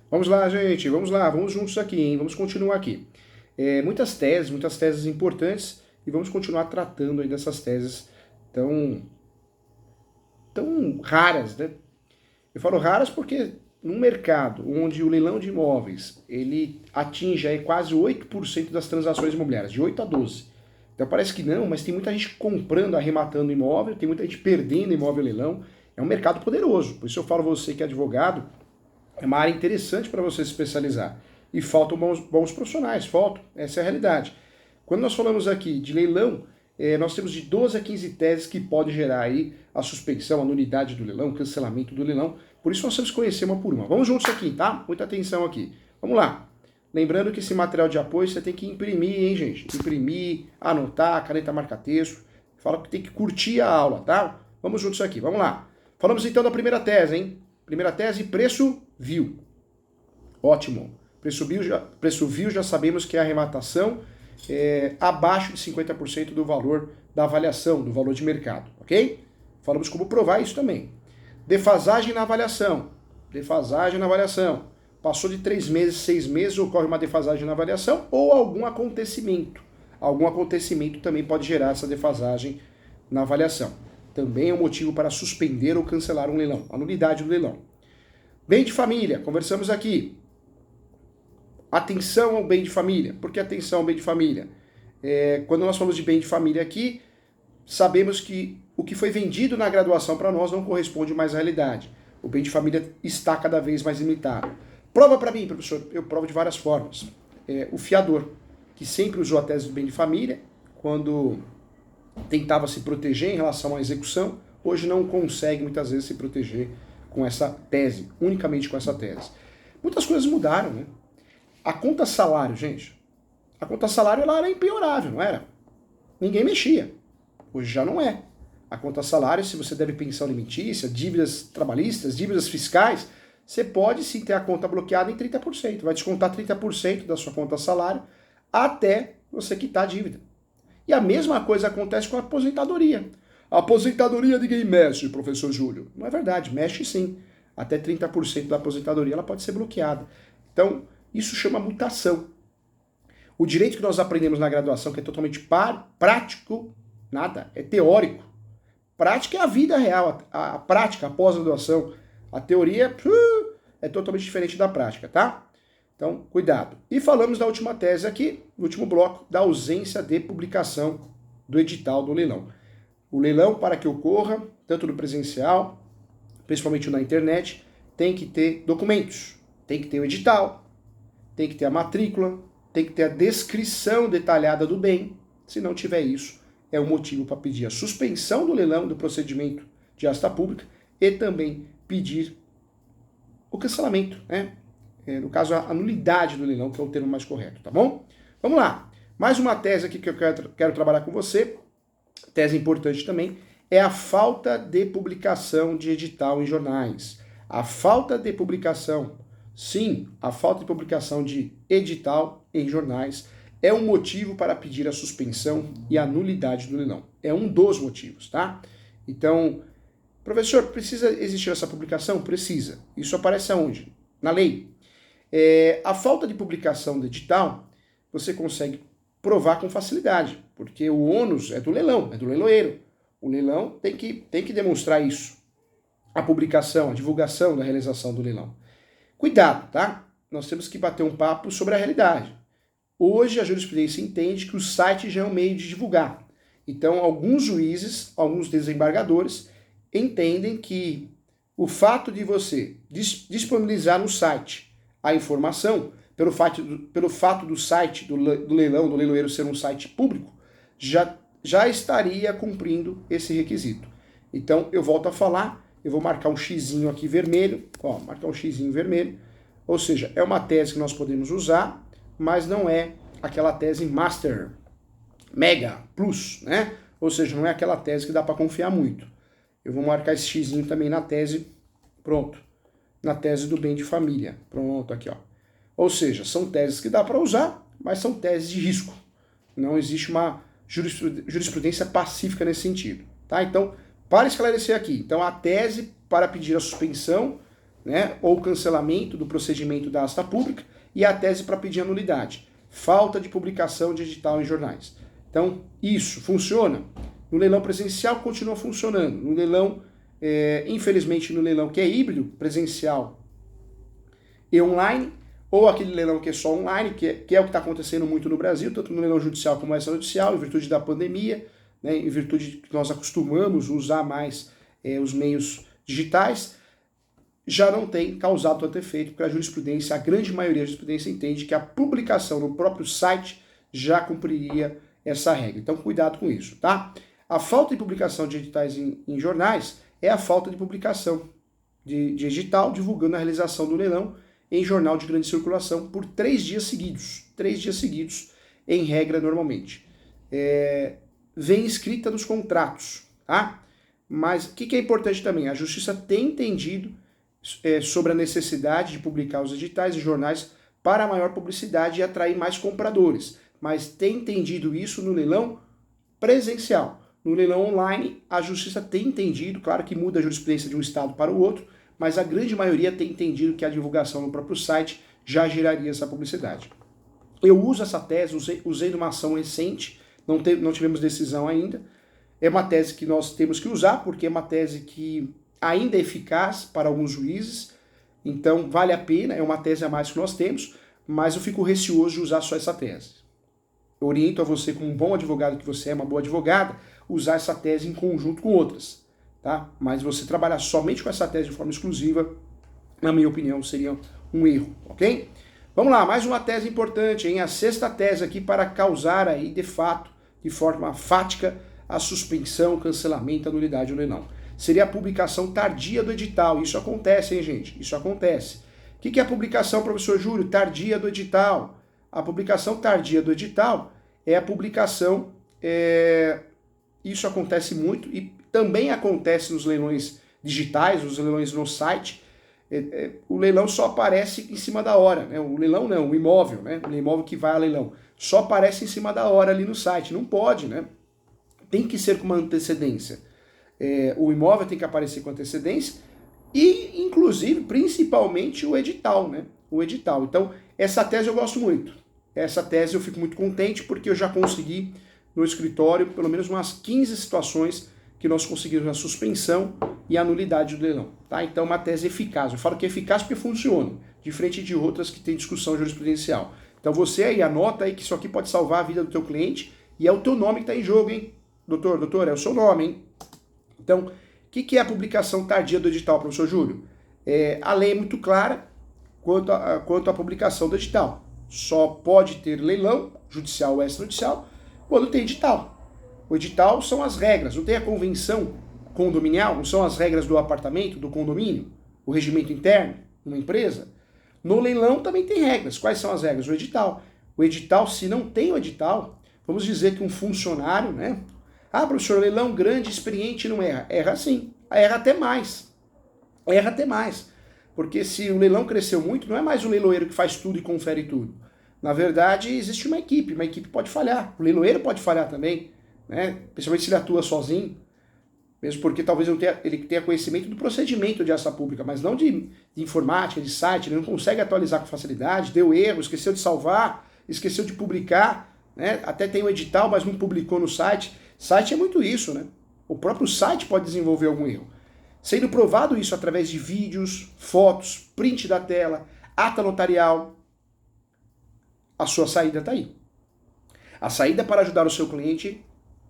Vamos lá, gente, vamos lá, vamos juntos aqui, hein? Vamos continuar aqui. Muitas teses importantes, e vamos continuar tratando aí dessas teses tão, tão raras, né? Eu falo raras porque num mercado onde o leilão de imóveis ele atinge aí quase 8% das transações imobiliárias, de 8 a 12. Então parece que não, mas tem muita gente comprando, arrematando imóvel, tem muita gente perdendo imóvel leilão. É um mercado poderoso. Por isso eu falo a você que é advogado, é uma área interessante para você se especializar. E faltam bons profissionais, faltam. Essa é a realidade. Quando nós falamos aqui de leilão, nós temos de 12 a 15 teses que podem gerar aí a suspensão, a nulidade do leilão, cancelamento do leilão. Por isso nós temos que conhecer uma por uma. Vamos juntos aqui, tá? Muita atenção aqui. Vamos lá. Lembrando que esse material de apoio você tem que imprimir, hein, gente? Imprimir, anotar, caneta marca-texto. Fala que tem que curtir a aula, tá? Vamos juntos aqui, vamos lá. Falamos então da primeira tese, hein? Primeira tese, preço vil. Ótimo. Preço vil já sabemos que é a arrematação abaixo de 50% do valor da avaliação, do valor de mercado, ok? Falamos como provar isso também. Defasagem na avaliação. Defasagem na avaliação. Passou de 3 meses, 6 meses, ocorre uma defasagem na avaliação ou algum acontecimento. Algum acontecimento também pode gerar essa defasagem na avaliação. Também é um motivo para suspender ou cancelar um leilão, a nulidade do leilão. Bem de família, conversamos aqui. Atenção ao bem de família. Por que atenção ao bem de família? Quando nós falamos de bem de família aqui, sabemos que o que foi vendido na graduação para nós não corresponde mais à realidade. O bem de família está cada vez mais limitado. Prova para mim, professor. Eu provo de várias formas. O fiador, que sempre usou a tese do bem de família, quando tentava se proteger em relação à execução, hoje não consegue muitas vezes se proteger com essa tese, unicamente com essa tese. Muitas coisas mudaram, né? A conta salário, gente, a conta salário ela era impenhorável, não era? Ninguém mexia. Hoje já não é. A conta salário, se você deve pensão alimentícia, dívidas trabalhistas, dívidas fiscais, você pode sim ter a conta bloqueada em 30%. Vai descontar 30% da sua conta salário até você quitar a dívida. E a mesma coisa acontece com a aposentadoria. A aposentadoria ninguém mexe, professor Júlio. Não é verdade, mexe sim. Até 30% da aposentadoria ela pode ser bloqueada. Então, isso chama mutação. O direito que nós aprendemos na graduação, que é totalmente prático, nada, é teórico. Prática é a vida real, a prática, a pós-graduação. A teoria é totalmente diferente da prática, tá? Então, cuidado. E falamos da última tese aqui, no último bloco, da ausência de publicação do edital do leilão. O leilão, para que ocorra, tanto no presencial, principalmente na internet, tem que ter documentos, tem que ter o edital, tem que ter a matrícula, tem que ter a descrição detalhada do bem. Se não tiver isso, é um motivo para pedir a suspensão do leilão, do procedimento de asta pública, e também pedir o cancelamento, né? No caso, a nulidade do leilão, que é o termo mais correto, tá bom? Vamos lá. Mais uma tese aqui que eu quero trabalhar com você, tese importante também, é a falta de publicação de edital em jornais. A falta de publicação, sim, a falta de publicação de edital em jornais é um motivo para pedir a suspensão e a nulidade do leilão. É um dos motivos, tá? Então, professor, precisa existir essa publicação? Precisa. Isso aparece aonde? Na lei. A falta de publicação do edital, você consegue provar com facilidade, porque o ônus é do leilão, é do leiloeiro. O leilão tem que demonstrar isso. A publicação, a divulgação da realização do leilão. Cuidado, tá? Nós temos que bater um papo sobre a realidade. Hoje a jurisprudência entende que o site já é um meio de divulgar. Então, alguns juízes, alguns desembargadores, entendem que o fato de você disponibilizar no site a informação, pelo fato do site, do leilão, do leiloeiro ser um site público, já estaria cumprindo esse requisito. Então, eu volto a falar, eu vou marcar um xizinho aqui vermelho, ó, marcar um xizinho vermelho, ou seja, é uma tese que nós podemos usar, mas não é aquela tese Master, Mega, Plus, né? Ou seja, não é aquela tese que dá para confiar muito. Eu vou marcar esse xizinho também na tese, pronto, na tese do bem de família. Pronto, aqui, ó. Ou seja, são teses que dá para usar, mas são teses de risco. Não existe uma jurisprudência pacífica nesse sentido, tá? Então, para esclarecer aqui, então a tese para pedir a suspensão, né, ou cancelamento do procedimento da asta pública, e a tese para pedir a nulidade. Falta de publicação de edital em jornais. Então, isso funciona. No leilão presencial continua funcionando. No leilão, infelizmente, no leilão que é híbrido, presencial e online, ou aquele leilão que é só online, que é o que está acontecendo muito no Brasil, tanto no leilão judicial como extrajudicial, em virtude da pandemia, né, em virtude de que nós acostumamos usar mais os meios digitais, já não tem causado tanto efeito, porque a jurisprudência, a grande maioria da jurisprudência entende que a publicação no próprio site já cumpriria essa regra. Então, cuidado com isso, tá? A falta de publicação de editais em jornais é a falta de publicação de edital divulgando a realização do leilão em jornal de grande circulação por 3 dias seguidos. 3 dias seguidos, em regra, normalmente. Vem escrita nos contratos, tá? Mas o que é importante também? A Justiça tem entendido sobre a necessidade de publicar os editais em jornais para maior publicidade e atrair mais compradores. Mas tem entendido isso no leilão presencial. No leilão online, a Justiça tem entendido, claro que muda a jurisprudência de um estado para o outro, mas a grande maioria tem entendido que a divulgação no próprio site já geraria essa publicidade. Eu uso essa tese, usei numa ação recente, não tivemos decisão ainda. É uma tese que nós temos que usar, porque é uma tese que ainda é eficaz para alguns juízes, então vale a pena, é uma tese a mais que nós temos, mas eu fico receoso de usar só essa tese. Eu oriento a você, como um bom advogado que você é, uma boa advogada, usar essa tese em conjunto com outras, tá? Mas você trabalhar somente com essa tese de forma exclusiva, na minha opinião, seria um erro, ok? Vamos lá, mais uma tese importante, hein? A 6ª tese aqui para causar aí, de fato, de forma fática, a suspensão, cancelamento, a nulidade do leilão. Seria a publicação tardia do edital. Isso acontece, hein, gente? Isso acontece. O que é a publicação, professor Júlio? Tardia do edital. A publicação tardia do edital é a publicação... Isso acontece muito e também acontece nos leilões digitais, nos leilões no site. O leilão só aparece em cima da hora, né? O leilão não, o imóvel, né? O imóvel que vai a leilão. Só aparece em cima da hora ali no site. Não pode, né? Tem que ser com uma antecedência. O imóvel tem que aparecer com antecedência e, inclusive, principalmente o edital, né? O edital. Então, essa tese eu gosto muito. Essa tese eu fico muito contente porque eu já consegui no escritório pelo menos umas 15 situações que nós conseguimos a suspensão e a nulidade do leilão, tá? Então, uma tese eficaz. Eu falo que é eficaz porque funciona, diferente de outras que tem discussão jurisprudencial. Então, você aí anota aí que isso aqui pode salvar a vida do teu cliente e é o teu nome que está em jogo, hein? Doutor, é o seu nome, hein? Então, o que é a publicação tardia do edital, professor Júlio? A lei é muito clara quanto à publicação do edital. Só pode ter leilão, judicial ou extrajudicial, quando tem edital. O edital são as regras, não tem a convenção condominial, não são as regras do apartamento, do condomínio, o regimento interno, uma empresa. No leilão também tem regras. Quais são as regras? O edital. O edital, se não tem o edital, vamos dizer que um funcionário, né? Ah, professor, leilão grande, experiente, não erra. Erra sim. Erra até mais. Erra até mais. Porque se o leilão cresceu muito, não é mais o leiloeiro que faz tudo e confere tudo. Na verdade, existe uma equipe pode falhar. O leiloeiro pode falhar também, né? Principalmente se ele atua sozinho. Mesmo porque talvez ele tenha conhecimento do procedimento de asta pública, mas não de informática, de site, ele não consegue atualizar com facilidade, deu erro, esqueceu de salvar, esqueceu de publicar, né? Até tem o edital, mas não publicou no site. Site é muito isso, né? O próprio site pode desenvolver algum erro. Sendo provado isso através de vídeos, fotos, print da tela, ata notarial, a sua saída está aí. A saída para ajudar o seu cliente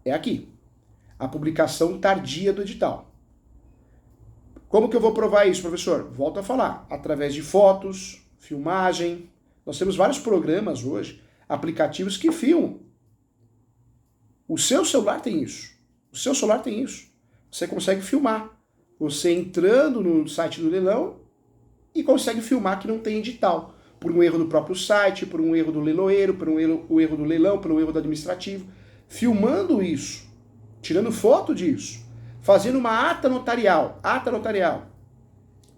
é aqui. A publicação tardia do edital. Como que eu vou provar isso, professor? Volto a falar. Através de fotos, filmagem. Nós temos vários programas hoje, aplicativos que filmam. O seu celular tem isso. O seu celular tem isso. Você consegue filmar. Você entrando no site do leilão e consegue filmar que não tem edital. Por um erro do próprio site, por um erro do leiloeiro, por um erro do leilão, por um erro do administrativo. Filmando isso, tirando foto disso, fazendo uma ata notarial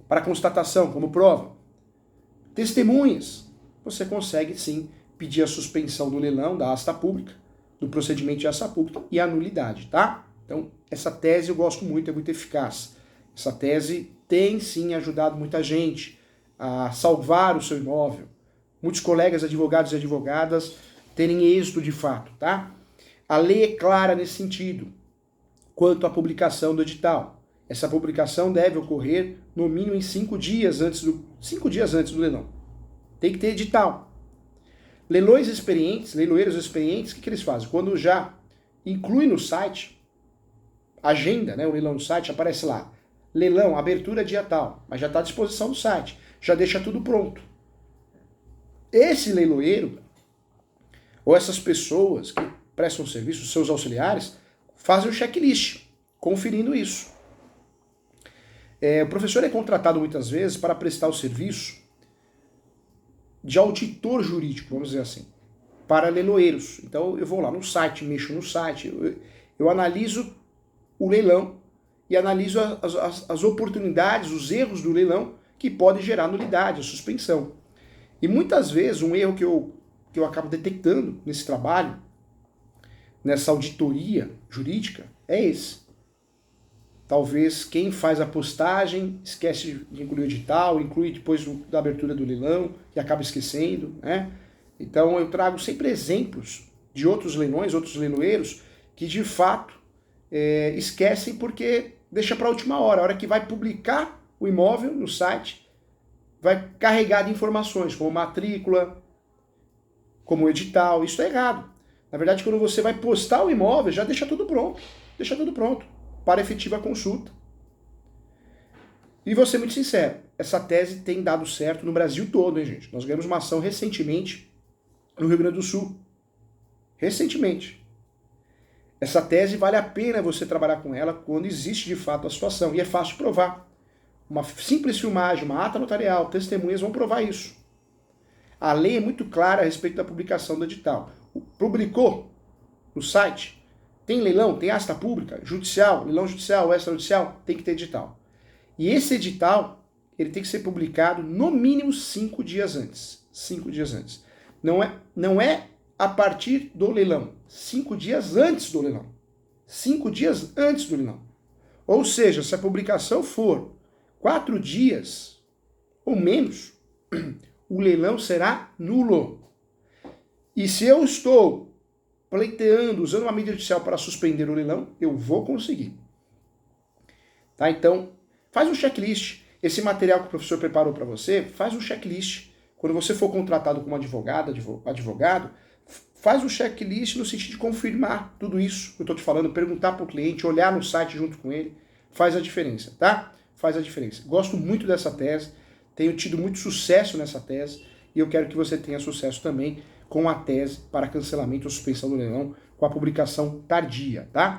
para constatação, como prova. Testemunhas. Você consegue sim pedir a suspensão do leilão, da asta pública, do procedimento de asta pública e a nulidade, tá? Então, essa tese eu gosto muito, é muito eficaz. Essa tese tem sim ajudado muita gente a salvar o seu imóvel. Muitos colegas advogados e advogadas terem êxito de fato, tá? A lei é clara nesse sentido, quanto à publicação do edital. Essa publicação deve ocorrer no mínimo em 5 dias antes do leilão. Tem que ter edital. Leiloeiros experientes, o que eles fazem? Quando já inclui no site, agenda, né, o leilão no site, aparece lá, leilão, abertura dia tal, mas já está à disposição do site, já deixa tudo pronto. Esse leiloeiro, ou essas pessoas que prestam serviço, seus auxiliares, fazem o checklist, conferindo isso. O professor é contratado muitas vezes para prestar o serviço de auditor jurídico, vamos dizer assim, para leiloeiros. Então eu vou lá no site, mexo no site, eu analiso o leilão e analiso as oportunidades, os erros do leilão que podem gerar nulidade, suspensão. E muitas vezes um erro que eu acabo detectando nesse trabalho, nessa auditoria jurídica, é esse. Talvez quem faz a postagem esquece de incluir o edital, inclui depois da abertura do leilão e acaba esquecendo, né? Então eu trago sempre exemplos de outros leilões, outros leiloeiros que de fato esquecem porque deixa para a última hora. A hora que vai publicar o imóvel no site, vai carregar de informações como matrícula, como edital. Isso é errado. Na verdade, quando você vai postar o imóvel, já deixa tudo pronto. Deixa tudo pronto para efetiva consulta. E vou ser muito sincero, essa tese tem dado certo no Brasil todo, hein, gente? Nós ganhamos uma ação recentemente no Rio Grande do Sul. Recentemente. Essa tese vale a pena você trabalhar com ela quando existe de fato a situação. E é fácil provar. Uma simples filmagem, uma ata notarial, testemunhas vão provar isso. A lei é muito clara a respeito da publicação do edital. Publicou no site, tem leilão, tem asta pública, judicial, leilão judicial, extrajudicial, tem que ter edital. E esse edital, ele tem que ser publicado no mínimo 5 dias antes. 5 dias antes. Não é a partir do leilão. 5 dias antes do leilão. 5 dias antes do leilão. Ou seja, se a publicação for 4 dias ou menos, o leilão será nulo. E se eu estou pleiteando, usando uma medida judicial para suspender o leilão, eu vou conseguir. Tá? Então, faz um checklist. Esse material que o professor preparou para você, faz um checklist. Quando você for contratado como advogado, faz um checklist no sentido de confirmar tudo isso que eu estou te falando, perguntar para o cliente, olhar no site junto com ele, faz a diferença, tá? Faz a diferença. Gosto muito dessa tese, tenho tido muito sucesso nessa tese e eu quero que você tenha sucesso também com a tese para cancelamento ou suspensão do leilão com a publicação tardia, tá?